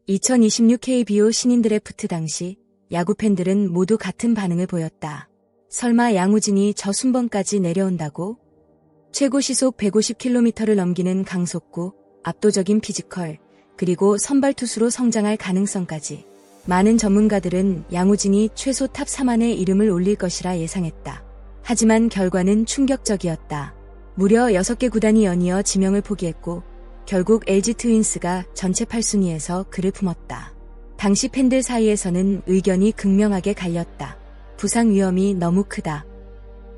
(2026) KBO 신인 드래프트 당시 야구 팬들은 모두 같은 반응을 보였다. 설마 양우진이 저 순번까지 내려온다고? 최고 시속 150km를 넘기는 강속구, 압도적인 피지컬, 그리고 선발 투수로 성장할 가능성까지. 많은 전문가들은 양우진이 최소 탑 3 안에 이름을 올릴 것이라 예상했다. 하지만 결과는 충격적이었다. 무려 6개 구단이 연이어 지명을 포기했고 결국 LG 트윈스가 전체 8순위에서 그를 품었다. 당시 팬들 사이에서는 의견이 극명하게 갈렸다. 부상 위험이 너무 크다.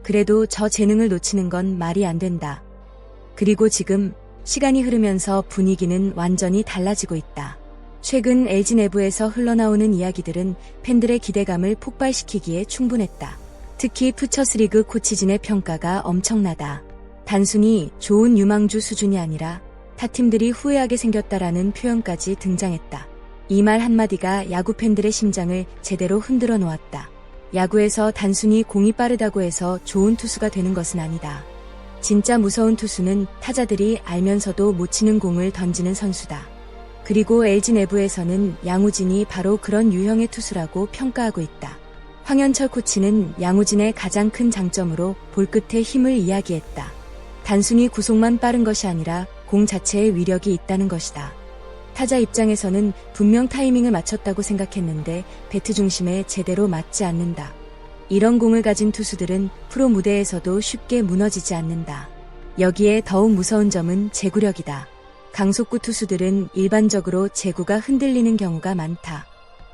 그래도 저 재능을 놓치는 건 말이 안 된다. 그리고 지금 시간이 흐르면서 분위기는 완전히 달라지고 있다. 최근 LG 내부에서 흘러나오는 이야기들은 팬들의 기대감을 폭발시키기에 충분했다. 특히 푸처스리그 코치진의 평가가 엄청나다. 단순히 좋은 유망주 수준이 아니라 타 팀들이 후회하게 생겼다라는 표현까지 등장했다. 이 말 한마디가 야구 팬들의 심장을 제대로 흔들어 놓았다. 야구에서 단순히 공이 빠르다고 해서 좋은 투수가 되는 것은 아니다. 진짜 무서운 투수는 타자들이 알면서도 못 치는 공을 던지는 선수다. 그리고 LG 내부에서는 양우진이 바로 그런 유형의 투수라고 평가하고 있다. 황현철 코치는 양우진의 가장 큰 장점으로 볼끝의 힘을 이야기했다. 단순히 구속만 빠른 것이 아니라 공 자체에 위력이 있다는 것이다. 타자 입장에서는 분명 타이밍을 맞췄다고 생각했는데 배트 중심에 제대로 맞지 않는다. 이런 공을 가진 투수들은 프로 무대에서도 쉽게 무너지지 않는다. 여기에 더욱 무서운 점은 제구력이다. 강속구 투수들은 일반적으로 제구가 흔들리는 경우가 많다.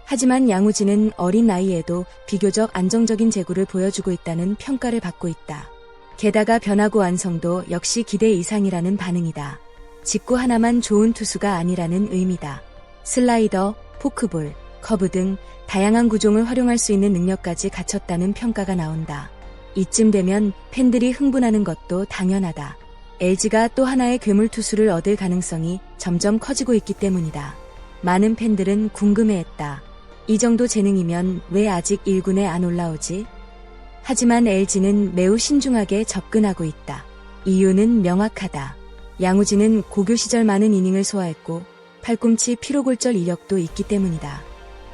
하지만 양우진은 어린 나이에도 비교적 안정적인 제구를 보여주고 있다는 평가를 받고 있다. 게다가 변화구 완성도 역시 기대 이상이라는 반응이다. 직구 하나만 좋은 투수가 아니라는 의미다. 슬라이더, 포크볼, 커브 등 다양한 구종을 활용할 수 있는 능력까지 갖췄다는 평가가 나온다. 이쯤 되면 팬들이 흥분하는 것도 당연하다. LG가 또 하나의 괴물 투수를 얻을 가능성이 점점 커지고 있기 때문이다. 많은 팬들은 궁금해했다. 이 정도 재능이면 왜 아직 1군에 안 올라오지? 하지만 LG는 매우 신중하게 접근하고 있다. 이유는 명확하다. 양우진은 고교 시절 많은 이닝을 소화했고 팔꿈치 피로골절 이력도 있기 때문이다.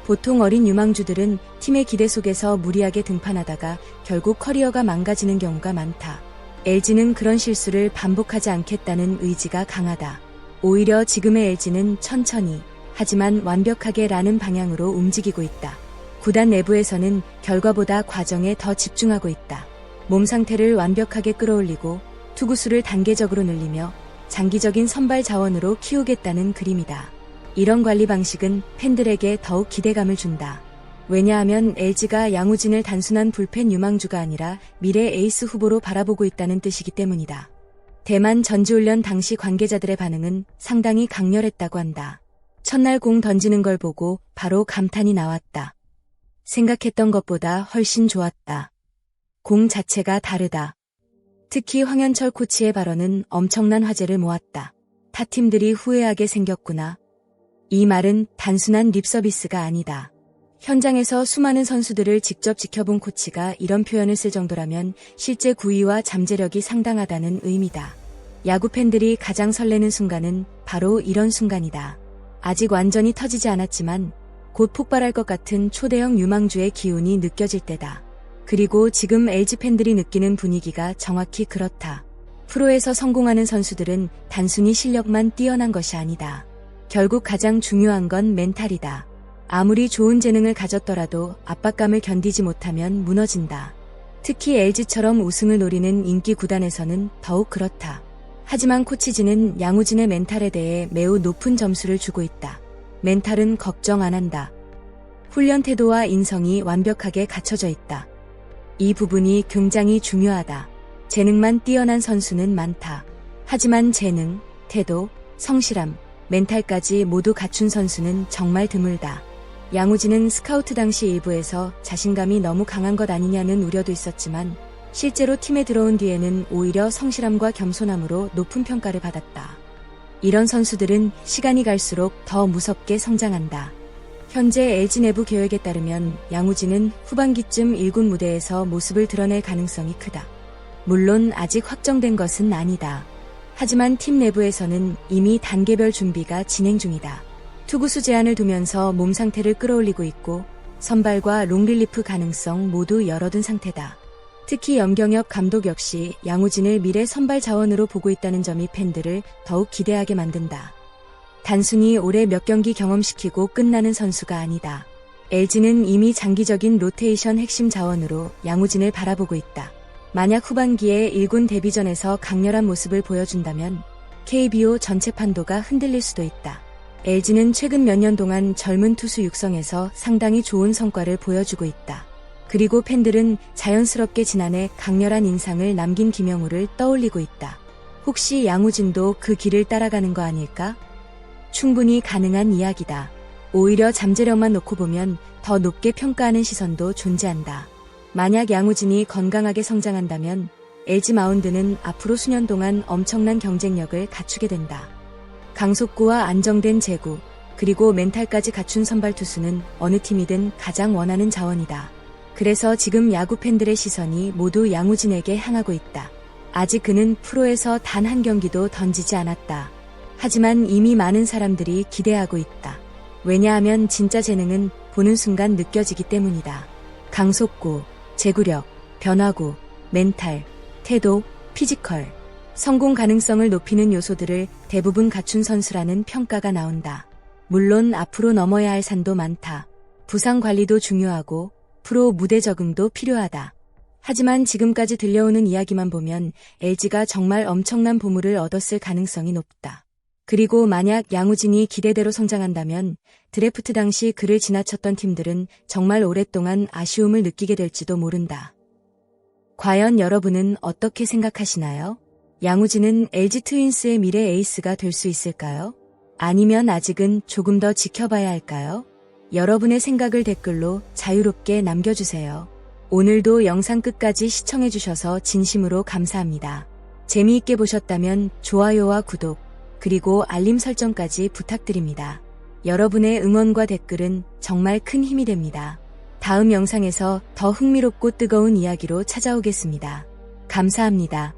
보통 어린 유망주들은 팀의 기대 속에서 무리하게 등판하다가 결국 커리어가 망가지는 경우가 많다. LG는 그런 실수를 반복하지 않겠다는 의지가 강하다. 오히려 지금의 LG는 천천히 하지만 완벽하게 라는 방향으로 움직이고 있다. 구단 내부에서는 결과보다 과정에 더 집중하고 있다. 몸 상태를 완벽하게 끌어올리고 투구수를 단계적으로 늘리며 장기적인 선발 자원으로 키우겠다는 그림이다. 이런 관리 방식은 팬들에게 더욱 기대감을 준다. 왜냐하면 LG가 양우진을 단순한 불펜 유망주가 아니라 미래 에이스 후보로 바라보고 있다는 뜻이기 때문이다. 대만 전지훈련 당시 관계자들의 반응은 상당히 강렬했다고 한다. 첫날 공 던지는 걸 보고 바로 감탄이 나왔다. 생각했던 것보다 훨씬 좋았다. 공 자체가 다르다. 특히 황현철 코치의 발언은 엄청난 화제를 모았다. 타 팀들이 후회하게 생겼구나. 이 말은 단순한 립서비스가 아니다. 현장에서 수많은 선수들을 직접 지켜본 코치가 이런 표현을 쓸 정도라면 실제 구위와 잠재력이 상당하다는 의미다. 야구 팬들이 가장 설레는 순간은 바로 이런 순간이다. 아직 완전히 터지지 않았지만 곧 폭발할 것 같은 초대형 유망주의 기운이 느껴질 때다. 그리고 지금 LG 팬들이 느끼는 분위기가 정확히 그렇다. 프로에서 성공하는 선수들은 단순히 실력만 뛰어난 것이 아니다. 결국 가장 중요한 건 멘탈이다. 아무리 좋은 재능을 가졌더라도 압박감을 견디지 못하면 무너진다. 특히 LG처럼 우승을 노리는 인기 구단에서는 더욱 그렇다. 하지만 코치진은 양우진의 멘탈에 대해 매우 높은 점수를 주고 있다. 멘탈은 걱정 안 한다. 훈련 태도와 인성이 완벽하게 갖춰져 있다. 이 부분이 굉장히 중요하다. 재능만 뛰어난 선수는 많다. 하지만 재능, 태도, 성실함, 멘탈까지 모두 갖춘 선수는 정말 드물다. 양우진은 스카우트 당시 일부에서 자신감이 너무 강한 것 아니냐는 우려도 있었지만 실제로 팀에 들어온 뒤에는 오히려 성실함과 겸손함으로 높은 평가를 받았다. 이런 선수들은 시간이 갈수록 더 무섭게 성장한다. 현재 LG 내부 계획에 따르면 양우진은 후반기쯤 1군 무대에서 모습을 드러낼 가능성이 크다. 물론 아직 확정된 것은 아니다. 하지만 팀 내부에서는 이미 단계별 준비가 진행 중이다. 투구수 제한을 두면서 몸 상태를 끌어올리고 있고 선발과 롱릴리프 가능성 모두 열어둔 상태다. 특히 염경엽 감독 역시 양우진을 미래 선발 자원으로 보고 있다는 점이 팬들을 더욱 기대하게 만든다. 단순히 올해 몇 경기 경험시키고 끝나는 선수가 아니다. LG는 이미 장기적인 로테이션 핵심 자원으로 양우진을 바라보고 있다. 만약 후반기에 1군 데뷔전에서 강렬한 모습을 보여준다면 KBO 전체 판도가 흔들릴 수도 있다. LG는 최근 몇 년 동안 젊은 투수 육성에서 상당히 좋은 성과를 보여주고 있다. 그리고 팬들은 자연스럽게 지난해 강렬한 인상을 남긴 김영우를 떠올리고 있다. 혹시 양우진도 그 길을 따라가는 거 아닐까? 충분히 가능한 이야기다. 오히려 잠재력만 놓고 보면 더 높게 평가하는 시선도 존재한다. 만약 양우진이 건강하게 성장한다면 LG 마운드는 앞으로 수년 동안 엄청난 경쟁력을 갖추게 된다. 강속구와 안정된 제구, 그리고 멘탈까지 갖춘 선발 투수는 어느 팀이든 가장 원하는 자원이다. 그래서 지금 야구 팬들의 시선이 모두 양우진에게 향하고 있다. 아직 그는 프로에서 단 한 경기도 던지지 않았다. 하지만 이미 많은 사람들이 기대하고 있다. 왜냐하면 진짜 재능은 보는 순간 느껴지기 때문이다. 강속구, 제구력, 변화구, 멘탈, 태도, 피지컬, 성공 가능성을 높이는 요소들을 대부분 갖춘 선수라는 평가가 나온다. 물론 앞으로 넘어야 할 산도 많다. 부상 관리도 중요하고 프로 무대 적응도 필요하다. 하지만 지금까지 들려오는 이야기만 보면 LG가 정말 엄청난 보물을 얻었을 가능성이 높다. 그리고 만약 양우진이 기대대로 성장한다면 드래프트 당시 그를 지나쳤던 팀들은 정말 오랫동안 아쉬움을 느끼게 될지도 모른다. 과연 여러분은 어떻게 생각하시나요? 양우진은 LG 트윈스의 미래 에이스가 될 수 있을까요? 아니면 아직은 조금 더 지켜봐야 할까요? 여러분의 생각을 댓글로 자유롭게 남겨주세요. 오늘도 영상 끝까지 시청해주셔서 진심으로 감사합니다. 재미있게 보셨다면 좋아요와 구독, 그리고 알림 설정까지 부탁드립니다. 여러분의 응원과 댓글은 정말 큰 힘이 됩니다. 다음 영상에서 더 흥미롭고 뜨거운 이야기로 찾아오겠습니다. 감사합니다.